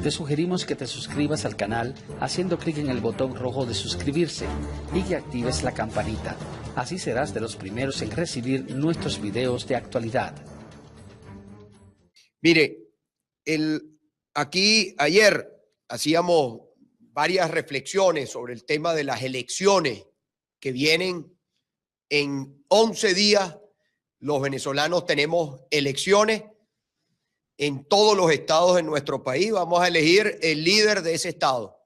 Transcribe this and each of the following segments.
Te sugerimos que te suscribas al canal haciendo clic en el botón rojo de suscribirse y que actives la campanita. Así serás de los primeros en recibir nuestros videos de actualidad. Mire, aquí ayer hacíamos varias reflexiones sobre el tema de las elecciones que vienen en 11 días. Los venezolanos tenemos elecciones en todos los estados de nuestro país. Vamos a elegir el líder de ese estado.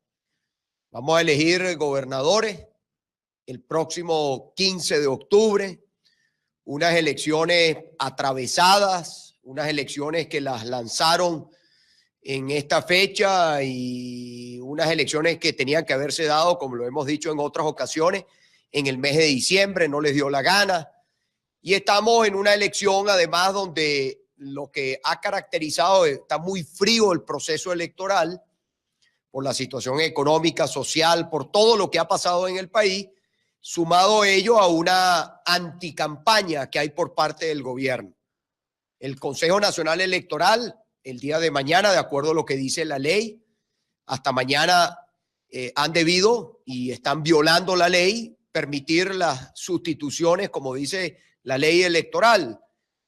Vamos a elegir gobernadores el próximo 15 de octubre. Unas elecciones atravesadas, unas elecciones que las lanzaron en esta fecha y unas elecciones que tenían que haberse dado, como lo hemos dicho en otras ocasiones, en el mes de diciembre. No les dio la gana. Y estamos en una elección, además, donde lo que ha caracterizado, está muy frío el proceso electoral por la situación económica, social, por todo lo que ha pasado en el país, sumado ello a una anticampaña que hay por parte del gobierno. El Consejo Nacional Electoral, el día de mañana, de acuerdo a lo que dice la ley, hasta mañana han debido y están violando la ley, permitir las sustituciones, como dice la ley electoral,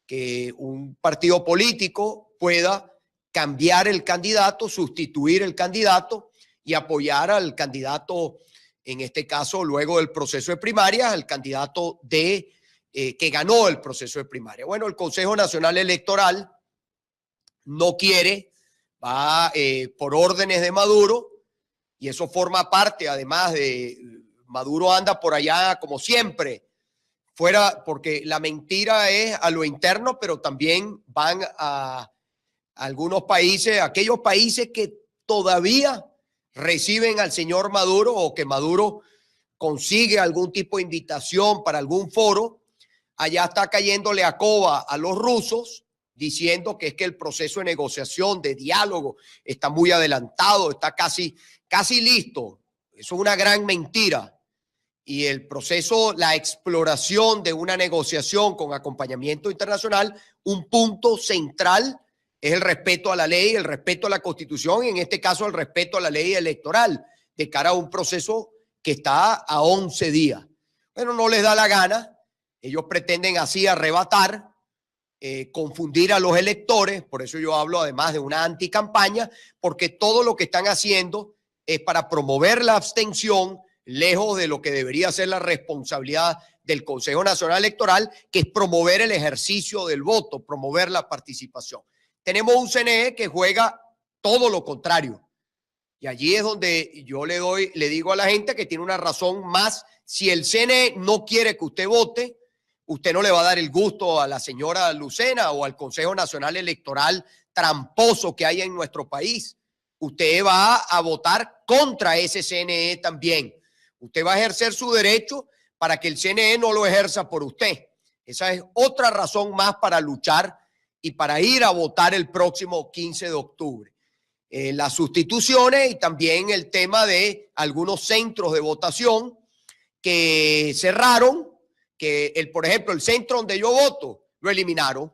que un partido político pueda cambiar el candidato, sustituir el candidato y apoyar al candidato, en este caso, luego del proceso de primarias, al candidato que ganó el proceso de primaria. Bueno, el Consejo Nacional Electoral no quiere, va por órdenes de Maduro, y eso forma parte, además de Maduro anda por allá como siempre, fuera, porque la mentira es a lo interno, pero también van a algunos países, aquellos países que todavía reciben al señor Maduro o que Maduro consigue algún tipo de invitación para algún foro. Allá está cayéndole a coba a los rusos, diciendo que es que el proceso de negociación, de diálogo, está muy adelantado, está casi listo. Eso es una gran mentira. Y el proceso, la exploración de una negociación con acompañamiento internacional, un punto central es el respeto a la ley, el respeto a la Constitución y en este caso el respeto a la ley electoral de cara a un proceso que está a 11 días. Bueno, no les da la gana. Ellos pretenden así arrebatar, confundir a los electores. Por eso yo hablo además de una anticampaña, porque todo lo que están haciendo es para promover la abstención, lejos de lo que debería ser la responsabilidad del Consejo Nacional Electoral, que es promover el ejercicio del voto, promover la participación. Tenemos un CNE que juega todo lo contrario. Y allí es donde yo le digo a la gente que tiene una razón más. Si el CNE no quiere que usted vote, usted no le va a dar el gusto a la señora Lucena o al Consejo Nacional Electoral tramposo que hay en nuestro país. Usted va a votar contra ese CNE también. Usted va a ejercer su derecho para que el CNE no lo ejerza por usted. Esa es otra razón más para luchar y para ir a votar el próximo 15 de octubre. Las sustituciones y también el tema de algunos centros de votación que cerraron, por ejemplo, el centro donde yo voto, lo eliminaron.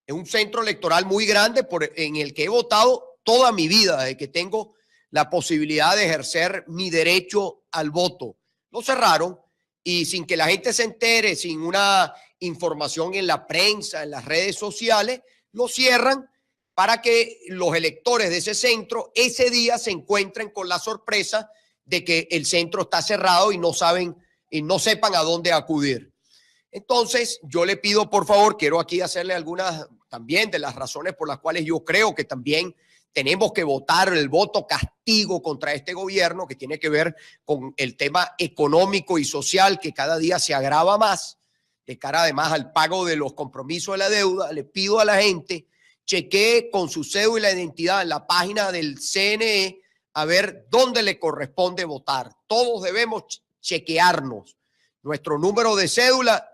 Es un centro electoral muy grande en el que he votado toda mi vida, desde que tengo la posibilidad de ejercer mi derecho al voto. Lo cerraron y sin que la gente se entere, sin una información en la prensa, en las redes sociales, lo cierran para que los electores de ese centro ese día se encuentren con la sorpresa de que el centro está cerrado y no sepan a dónde acudir. Entonces, yo le pido, por favor, quiero aquí hacerle algunas también de las razones por las cuales yo creo que también tenemos que votar el voto castigo contra este gobierno, que tiene que ver con el tema económico y social que cada día se agrava más, de cara además al pago de los compromisos de la deuda. Le pido a la gente, chequee con su cédula de identidad en la página del CNE a ver dónde le corresponde votar. Todos debemos chequearnos nuestro número de cédula,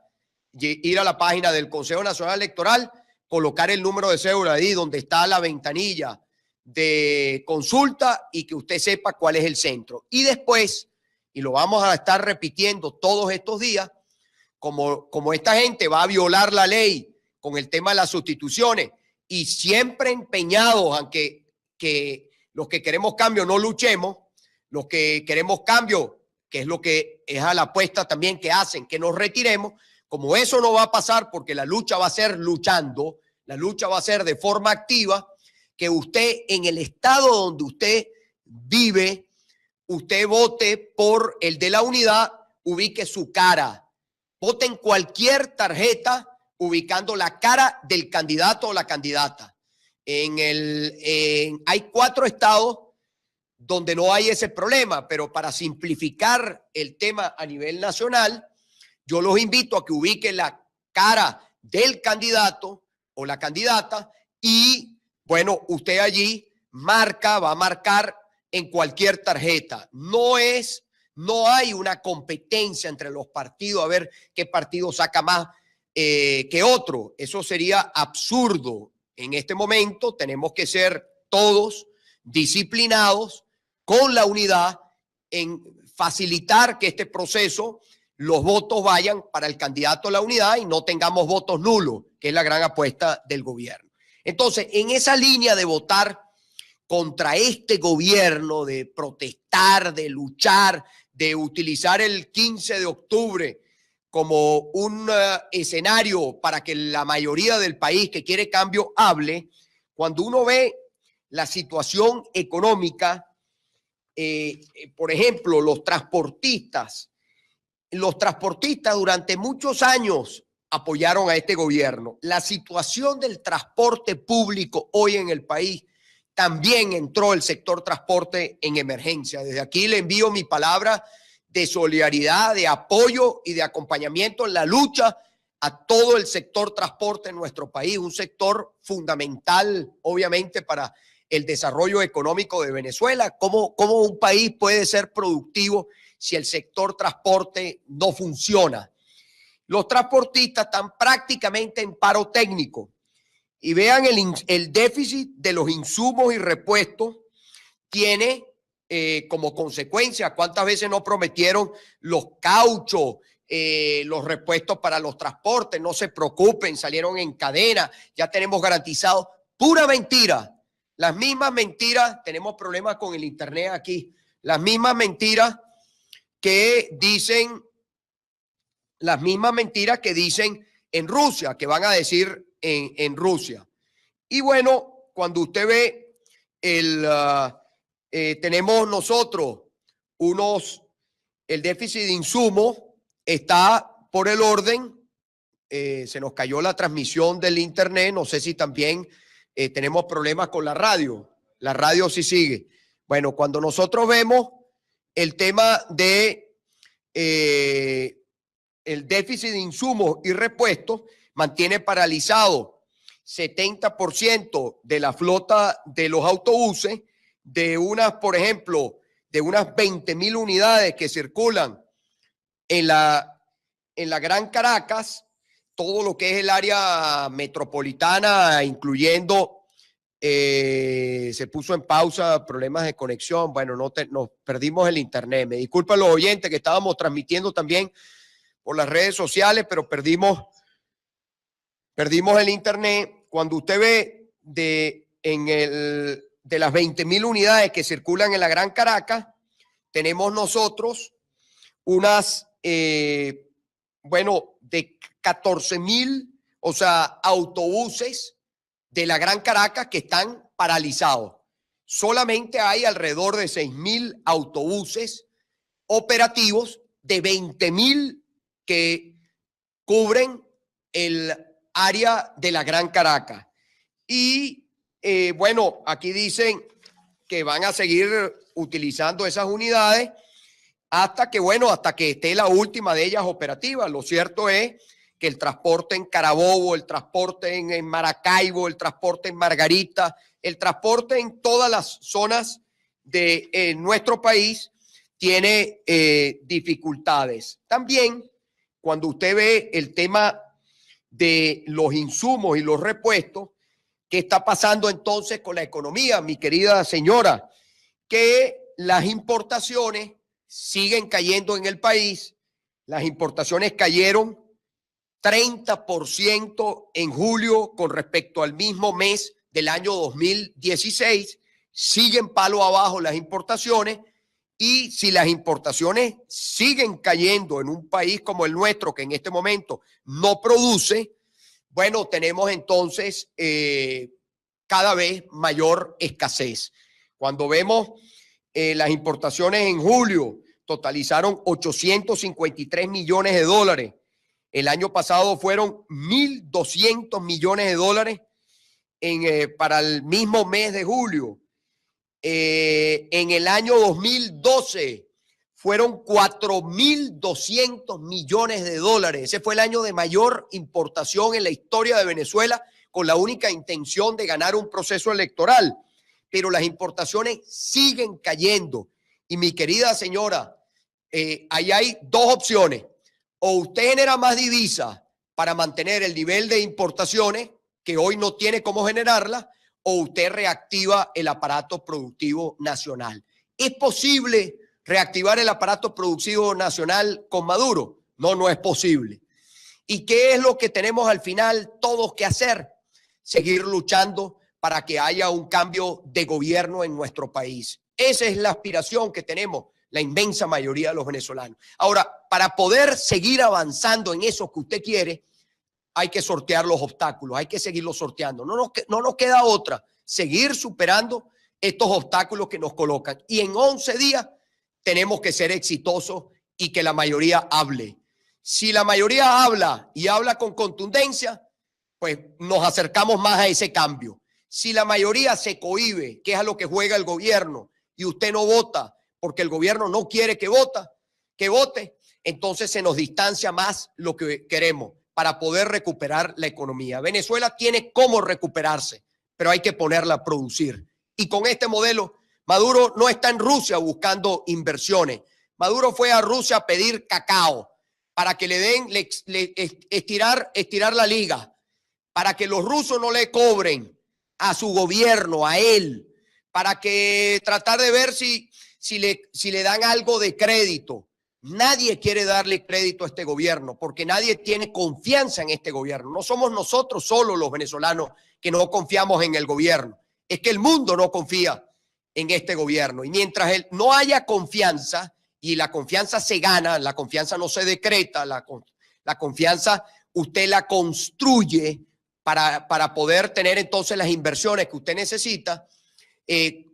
ir a la página del Consejo Nacional Electoral, colocar el número de cédula ahí donde está la ventanilla de consulta y que usted sepa cuál es el centro. Y después, y lo vamos a estar repitiendo todos estos días, como esta gente va a violar la ley con el tema de las sustituciones y siempre empeñados, aunque que los que queremos cambio no luchemos, los que queremos cambio, que es lo que es a la apuesta también que hacen, que nos retiremos, como eso no va a pasar porque la lucha va a ser luchando, la lucha va a ser de forma activa, que usted en el estado donde usted vive, usted vote por el de la unidad, ubique su cara, vote en cualquier tarjeta ubicando la cara del candidato o la candidata. Hay 4 estados donde no hay ese problema, pero para simplificar el tema a nivel nacional, yo los invito a que ubiquen la cara del candidato o la candidata y, bueno, usted allí va a marcar en cualquier tarjeta. No hay una competencia entre los partidos a ver qué partido saca más que otro. Eso sería absurdo. En este momento tenemos que ser todos disciplinados con la unidad en facilitar que este proceso, los votos vayan para el candidato a la unidad y no tengamos votos nulos, que es la gran apuesta del gobierno. Entonces, en esa línea de votar contra este gobierno, de protestar, de luchar, de utilizar el 15 de octubre como un escenario para que la mayoría del país que quiere cambio hable, cuando uno ve la situación económica, por ejemplo, los transportistas durante muchos años apoyaron a este gobierno. La situación del transporte público hoy en el país, también entró el sector transporte en emergencia. Desde aquí le envío mi palabra de solidaridad, de apoyo y de acompañamiento en la lucha a todo el sector transporte en nuestro país, un sector fundamental, obviamente, para el desarrollo económico de Venezuela. ¿Cómo un país puede ser productivo si el sector transporte no funciona? Los transportistas están prácticamente en paro técnico y vean el déficit de los insumos y repuestos tiene como consecuencia. ¿Cuántas veces no prometieron los cauchos, los repuestos para los transportes? No se preocupen, salieron en cadena, ya tenemos garantizado. Pura mentira. Las mismas mentiras, tenemos problemas con el internet aquí, las mismas mentiras que dicen en Rusia, que van a decir en Rusia. Y bueno, cuando usted ve tenemos nosotros el déficit de insumos está por el orden, se nos cayó la transmisión del internet, no sé si también tenemos problemas con la radio sí sigue. Bueno, cuando nosotros vemos el tema de el déficit de insumos y repuestos, mantiene paralizado 70% de la flota de los autobuses, por ejemplo, de unas 20,000 unidades que circulan en la Gran Caracas, todo lo que es el área metropolitana, incluyendo, se puso en pausa, problemas de conexión, bueno, nos perdimos el internet. Me disculpan los oyentes que estábamos transmitiendo también por las redes sociales, pero perdimos el internet. Cuando usted ve de las 20,000 unidades que circulan en la Gran Caracas, tenemos nosotros unas, de 14,000, o sea, autobuses de la Gran Caracas que están paralizados. Solamente hay alrededor de 6,000 autobuses operativos de 20,000 que cubren el área de la Gran Caracas. Y aquí dicen que van a seguir utilizando esas unidades hasta que esté la última de ellas operativa. Lo cierto es que el transporte en Carabobo, el transporte en Maracaibo, el transporte en Margarita, el transporte en todas las zonas de nuestro país tiene dificultades. También, cuando usted ve el tema de los insumos y los repuestos, ¿qué está pasando entonces con la economía, mi querida señora? Que las importaciones siguen cayendo en el país. Las importaciones cayeron 30% en julio con respecto al mismo mes del año 2016 siguen palo abajo las importaciones, y si las importaciones siguen cayendo en un país como el nuestro, que en este momento no produce, bueno, tenemos entonces cada vez mayor escasez. Cuando vemos las importaciones en julio, totalizaron 853 millones de dólares. El año pasado fueron 1.200 millones de dólares para el mismo mes de julio. En el año 2012 fueron 4.200 millones de dólares. Ese fue el año de mayor importación en la historia de Venezuela, con la única intención de ganar un proceso electoral. Pero las importaciones siguen cayendo. Y mi querida señora, ahí hay dos opciones. O usted genera más divisas para mantener el nivel de importaciones, que hoy no tiene cómo generarla, o usted reactiva el aparato productivo nacional. ¿Es posible reactivar el aparato productivo nacional con Maduro? No, no es posible. ¿Y qué es lo que tenemos al final todos que hacer? Seguir luchando para que haya un cambio de gobierno en nuestro país. Esa es la aspiración que tenemos la inmensa mayoría de los venezolanos. Ahora, para poder seguir avanzando en eso que usted quiere, hay que sortear los obstáculos, hay que seguirlos sorteando. No nos queda otra, seguir superando estos obstáculos que nos colocan. Y en 11 días tenemos que ser exitosos y que la mayoría hable. Si la mayoría habla y habla con contundencia, pues nos acercamos más a ese cambio. Si la mayoría se cohíbe, que es a lo que juega el gobierno, y usted no vota porque el gobierno no quiere que vote, entonces se nos distancia más lo que queremos para poder recuperar la economía. Venezuela tiene cómo recuperarse, pero hay que ponerla a producir. Y con este modelo, Maduro no está en Rusia buscando inversiones. Maduro fue a Rusia a pedir cacao para que le den, estirar la liga, para que los rusos no le cobren a su gobierno, a él, para que tratar de ver si le dan algo de crédito. Nadie quiere darle crédito a este gobierno porque nadie tiene confianza en este gobierno. No somos nosotros solos los venezolanos que no confiamos en el gobierno. Es que el mundo no confía en este gobierno. Y mientras no haya confianza, y la confianza se gana, la confianza no se decreta, la confianza usted la construye para poder tener entonces las inversiones que usted necesita.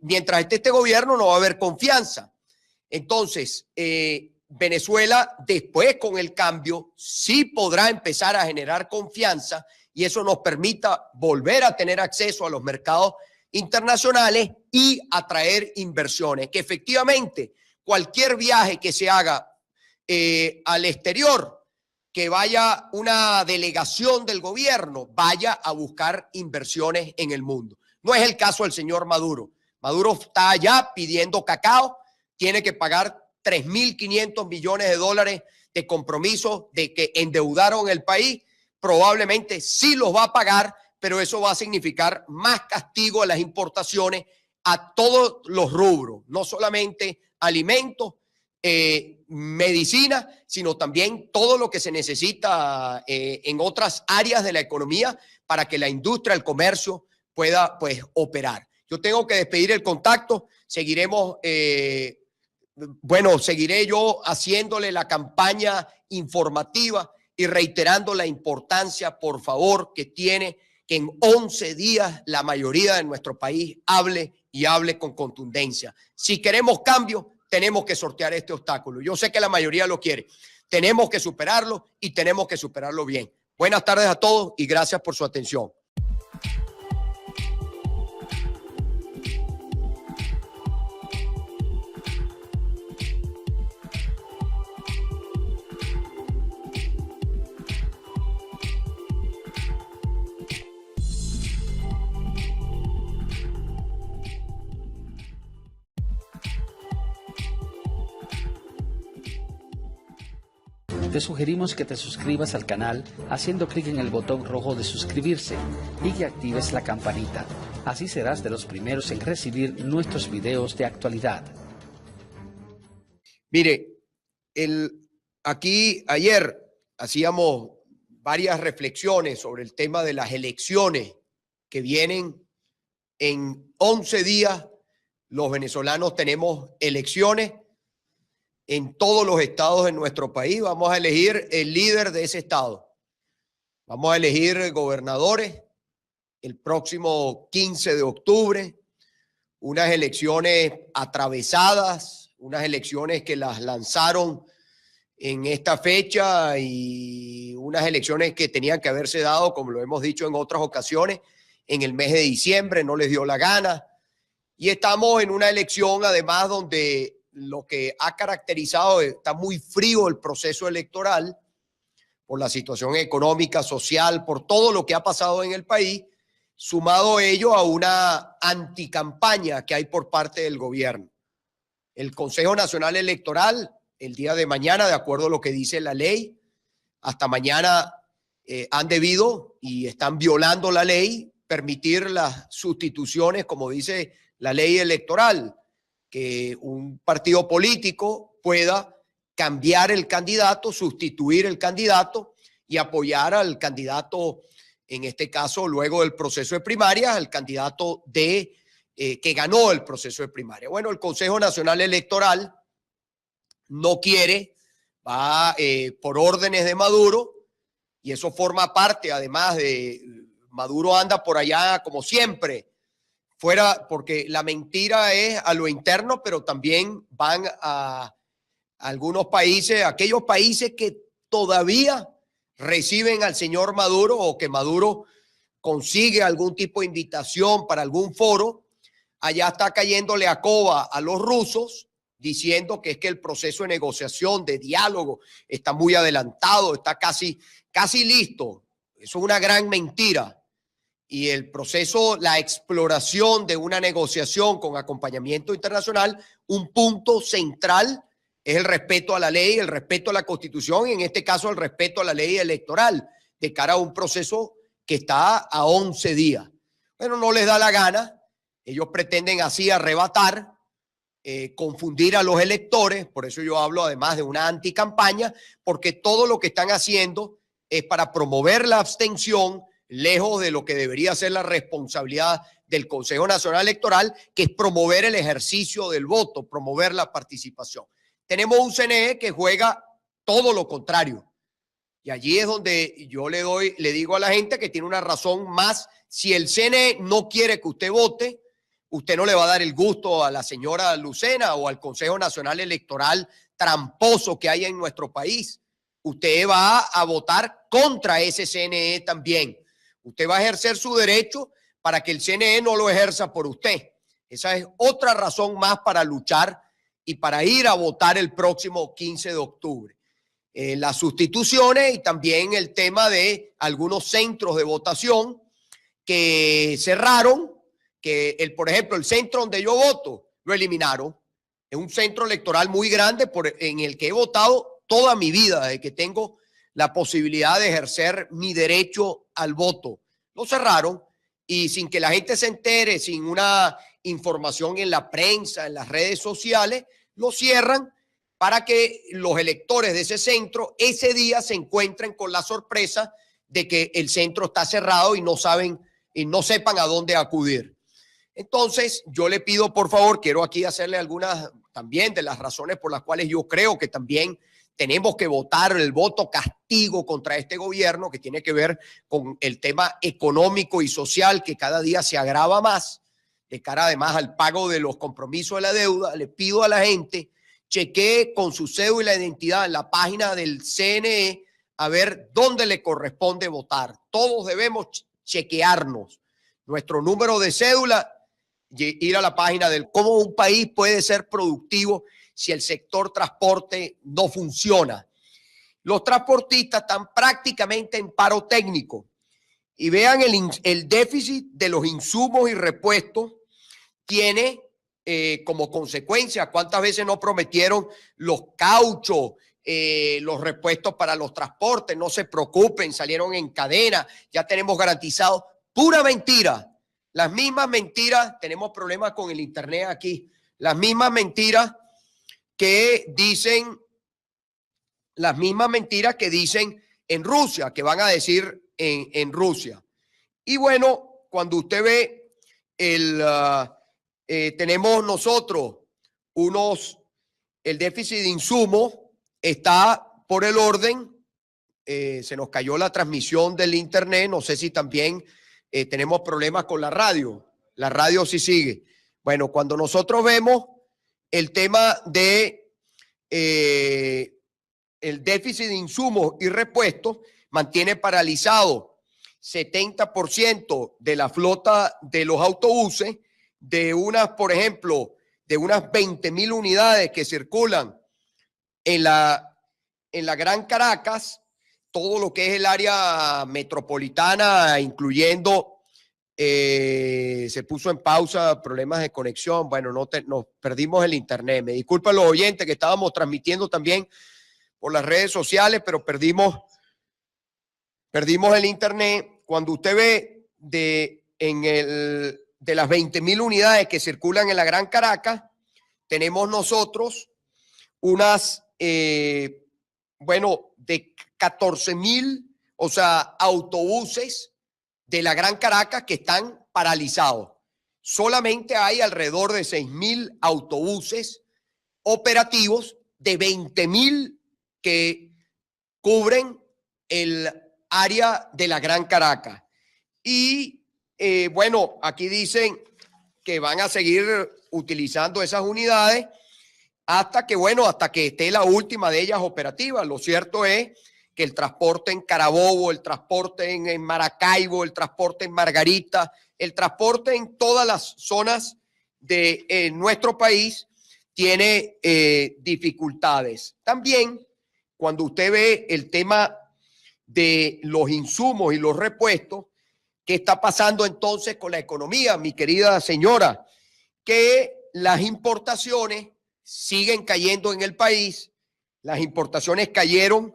Mientras esté este gobierno no va a haber confianza. Entonces, Venezuela después con el cambio sí podrá empezar a generar confianza y eso nos permita volver a tener acceso a los mercados internacionales y atraer inversiones. Que efectivamente cualquier viaje que se haga al exterior, que vaya una delegación del gobierno, vaya a buscar inversiones en el mundo. No es el caso del señor Maduro. Maduro está allá pidiendo cacao, tiene que pagar 3.500 millones de dólares de compromisos de que endeudaron el país. Probablemente sí los va a pagar, pero eso va a significar más castigo a las importaciones a todos los rubros, no solamente alimentos, medicina, sino también todo lo que se necesita en otras áreas de la economía para que la industria, el comercio pueda pues operar. Yo tengo que despedir el contacto, seguiremos, seguiré yo haciéndole la campaña informativa y reiterando la importancia, por favor, que tiene que en 11 días la mayoría de nuestro país hable y hable con contundencia. Si queremos cambio, tenemos que sortear este obstáculo. Yo sé que la mayoría lo quiere. Tenemos que superarlo y tenemos que superarlo bien. Buenas tardes a todos y gracias por su atención. Te sugerimos que te suscribas al canal haciendo clic en el botón rojo de suscribirse y que actives la campanita. Así serás de los primeros en recibir nuestros videos de actualidad. Mire, aquí ayer hacíamos varias reflexiones sobre el tema de las elecciones que vienen en 11 días. los venezolanos tenemos elecciones en todos los estados de nuestro país. Vamos a elegir el líder de ese estado. Vamos a elegir gobernadores el próximo 15 de octubre. Unas elecciones atravesadas, unas elecciones que las lanzaron en esta fecha y unas elecciones que tenían que haberse dado, como lo hemos dicho en otras ocasiones, en el mes de diciembre, no les dio la gana. Y estamos en una elección, además, donde lo que ha caracterizado, está muy frío el proceso electoral por la situación económica, social, por todo lo que ha pasado en el país, sumado ello a una anticampaña que hay por parte del gobierno. El Consejo Nacional Electoral, el día de mañana, de acuerdo a lo que dice la ley, hasta mañana han debido y están violando la ley, permitir las sustituciones, como dice la ley electoral, que un partido político pueda cambiar el candidato, sustituir el candidato y apoyar al candidato, en este caso, luego del proceso de primarias, al candidato que ganó el proceso de primaria. Bueno, el Consejo Nacional Electoral no quiere, va por órdenes de Maduro, y eso forma parte, además de Maduro anda por allá como siempre, fuera, porque la mentira es a lo interno, pero también van a algunos países, aquellos países que todavía reciben al señor Maduro o que Maduro consigue algún tipo de invitación para algún foro, allá está cayéndole a coba a los rusos, diciendo que es que el proceso de negociación, de diálogo, está muy adelantado, está casi listo. Eso es una gran mentira. Y el proceso, la exploración de una negociación con acompañamiento internacional, un punto central es el respeto a la ley, el respeto a la Constitución y en este caso el respeto a la ley electoral de cara a un proceso que está a 11 días. Bueno, no les da la gana, ellos pretenden así arrebatar, confundir a los electores, por eso yo hablo además de una anticampaña, porque todo lo que están haciendo es para promover la abstención, lejos de lo que debería ser la responsabilidad del Consejo Nacional Electoral, que es promover el ejercicio del voto, promover la participación. Tenemos un CNE que juega todo lo contrario. Y allí es donde yo le digo a la gente que tiene una razón más. Si el CNE no quiere que usted vote, usted no le va a dar el gusto a la señora Lucena o al Consejo Nacional Electoral tramposo que hay en nuestro país. Usted va a votar contra ese CNE también. Usted va a ejercer su derecho para que el CNE no lo ejerza por usted. Esa es otra razón más para luchar y para ir a votar el próximo 15 de octubre. Las sustituciones y también el tema de algunos centros de votación que cerraron, que por ejemplo, el centro donde yo voto lo eliminaron. Es un centro electoral muy grande en el que he votado toda mi vida, desde que tengo la posibilidad de ejercer mi derecho al voto. Lo cerraron y sin que la gente se entere, sin una información en la prensa, en las redes sociales, lo cierran para que los electores de ese centro ese día se encuentren con la sorpresa de que el centro está cerrado y no sepan a dónde acudir. Entonces, yo le pido, por favor, quiero aquí hacerle algunas también de las razones por las cuales yo creo que también tenemos que votar el voto castigo contra este gobierno, que tiene que ver con el tema económico y social que cada día se agrava más, de cara además al pago de los compromisos de la deuda. Le pido a la gente, chequee con su cédula de identidad en la página del CNE a ver dónde le corresponde votar. Todos debemos chequearnos nuestro número de cédula, ir a la página del cómo un país puede ser productivo si el sector transporte no funciona. Los transportistas están prácticamente en paro técnico y vean el déficit de los insumos y repuestos tiene como consecuencia cuántas veces no prometieron los cauchos, los repuestos para los transportes. No se preocupen, salieron en cadena, ya tenemos garantizado. Pura mentira. Las mismas mentiras, tenemos problemas con el internet aquí, las mismas mentiras que dicen en Rusia, que van a decir en Rusia. Y bueno, cuando usted ve tenemos nosotros el déficit de insumos está por el orden. Se nos cayó la transmisión del internet. No sé si también tenemos problemas con la radio. La radio sí sigue. Bueno, cuando nosotros vemos el tema de el déficit de insumos y repuestos, mantiene paralizado 70% de la flota de los autobuses, de unas, por ejemplo, de unas 20,000 unidades que circulan en la Gran Caracas, todo lo que es el área metropolitana, incluyendo, se puso en pausa, problemas de conexión. Bueno, nos perdimos el internet. Me disculpan los oyentes que estábamos transmitiendo también por las redes sociales, pero perdimos el internet. Cuando usted ve de las 20,000 unidades que circulan en la Gran Caracas, tenemos nosotros unas, bueno, de 14,000, o sea, autobuses de la Gran Caracas que están paralizados. Solamente hay alrededor de 6,000 autobuses operativos de 20,000 que cubren el área de la Gran Caracas. Y bueno, aquí dicen que van a seguir utilizando esas unidades hasta que esté la última de ellas operativa. Lo cierto es que el transporte en Carabobo, el transporte en Maracaibo, el transporte en Margarita, el transporte en todas las zonas de nuestro país tiene dificultades. También, cuando usted ve el tema de los insumos y los repuestos, ¿qué está pasando entonces con la economía, mi querida señora? Que las importaciones siguen cayendo en el país. Las importaciones cayeron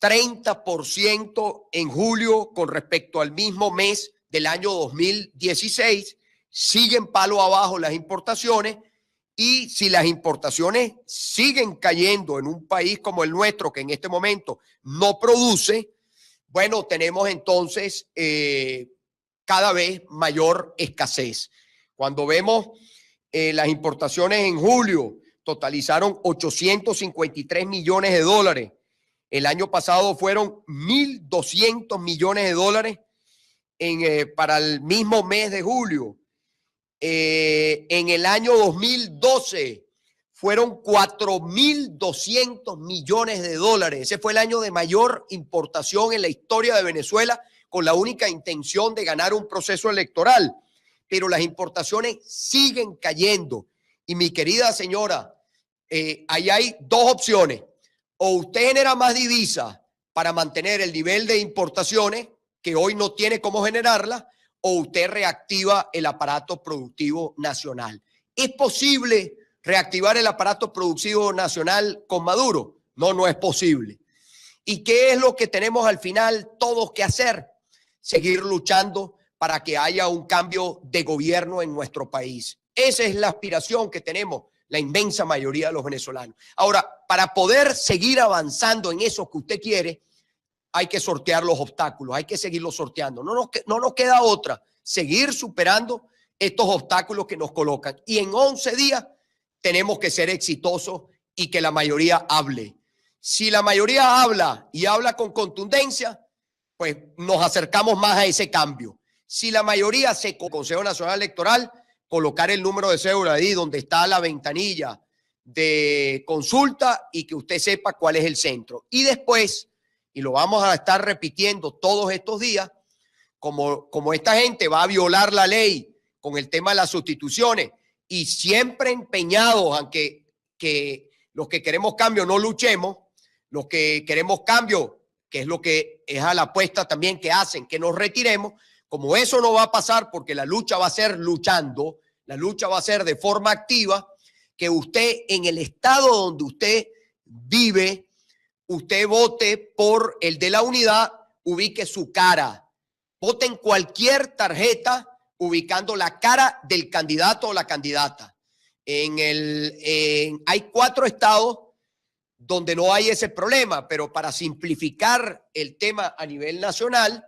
30% en julio con respecto al mismo mes del año 2016. Siguen palo abajo las importaciones. Y si las importaciones siguen cayendo en un país como el nuestro, que en este momento no produce, bueno, tenemos entonces cada vez mayor escasez. Cuando vemos las importaciones en julio, totalizaron 853 millones de dólares. El año pasado fueron 1.200 millones de dólares para el mismo mes de julio. En el año 2012 fueron 4.200 millones de dólares. Ese fue el año de mayor importación en la historia de Venezuela, con la única intención de ganar un proceso electoral. Pero las importaciones siguen cayendo. Y mi querida señora, ahí hay dos opciones. O usted genera más divisas para mantener el nivel de importaciones, que hoy no tiene cómo generarla, o usted reactiva el aparato productivo nacional. ¿Es posible reactivar el aparato productivo nacional con Maduro? No, no es posible. ¿Y qué es lo que tenemos al final todos que hacer? Seguir luchando para que haya un cambio de gobierno en nuestro país. Esa es la aspiración que tenemos la inmensa mayoría de los venezolanos. Ahora, para poder seguir avanzando en eso que usted quiere, hay que sortear los obstáculos, hay que seguirlos sorteando. No nos queda otra, seguir superando estos obstáculos que nos colocan. Y en 11 días tenemos que ser exitosos y que la mayoría hable. Si la mayoría habla y habla con contundencia, pues nos acercamos más a ese cambio. Si la mayoría se Consejo Nacional Electoral, colocar el número de cédula ahí donde está la ventanilla de consulta y que usted sepa cuál es el centro. Y después, y lo vamos a estar repitiendo todos estos días, como esta gente va a violar la ley con el tema de las sustituciones y siempre empeñados, aunque que los que queremos cambio no luchemos, los que queremos cambio, que es lo que es a la apuesta también que hacen, que nos retiremos, como eso no va a pasar porque la lucha va a ser luchando, la lucha va a ser de forma activa, que usted en el estado donde usted vive, usted vote por el de la unidad, ubique su cara. Vote en cualquier tarjeta ubicando la cara del candidato o la candidata. Hay 4 estados donde no hay ese problema, pero para simplificar el tema a nivel nacional,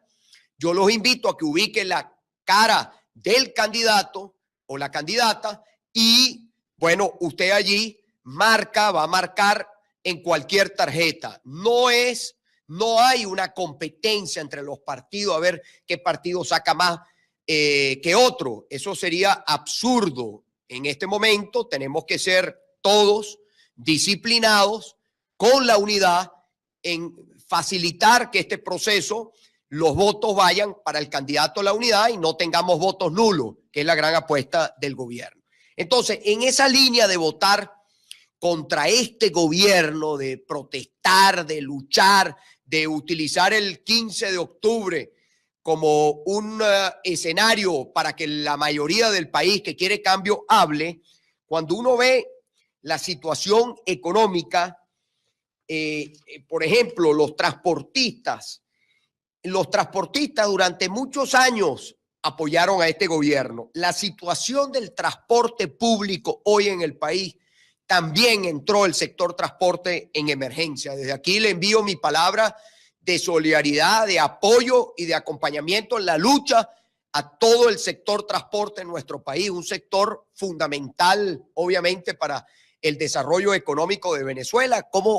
yo los invito a que ubiquen la cara del candidato o la candidata y, bueno, usted allí va a marcar en cualquier tarjeta. No hay una competencia entre los partidos a ver qué partido saca más que otro. Eso sería absurdo. En este momento tenemos que ser todos disciplinados con la unidad en facilitar que este proceso, los votos vayan para el candidato a la unidad y no tengamos votos nulos, que es la gran apuesta del gobierno. Entonces, en esa línea de votar contra este gobierno, de protestar, de luchar, de utilizar el 15 de octubre como un escenario para que la mayoría del país que quiere cambio hable, cuando uno ve la situación económica, por ejemplo, los transportistas durante muchos años apoyaron a este gobierno. La situación del transporte público hoy en el país, también entró el sector transporte en emergencia. Desde aquí le envío mi palabra de solidaridad, de apoyo y de acompañamiento en la lucha a todo el sector transporte en nuestro país, un sector fundamental, obviamente, para el desarrollo económico de Venezuela, como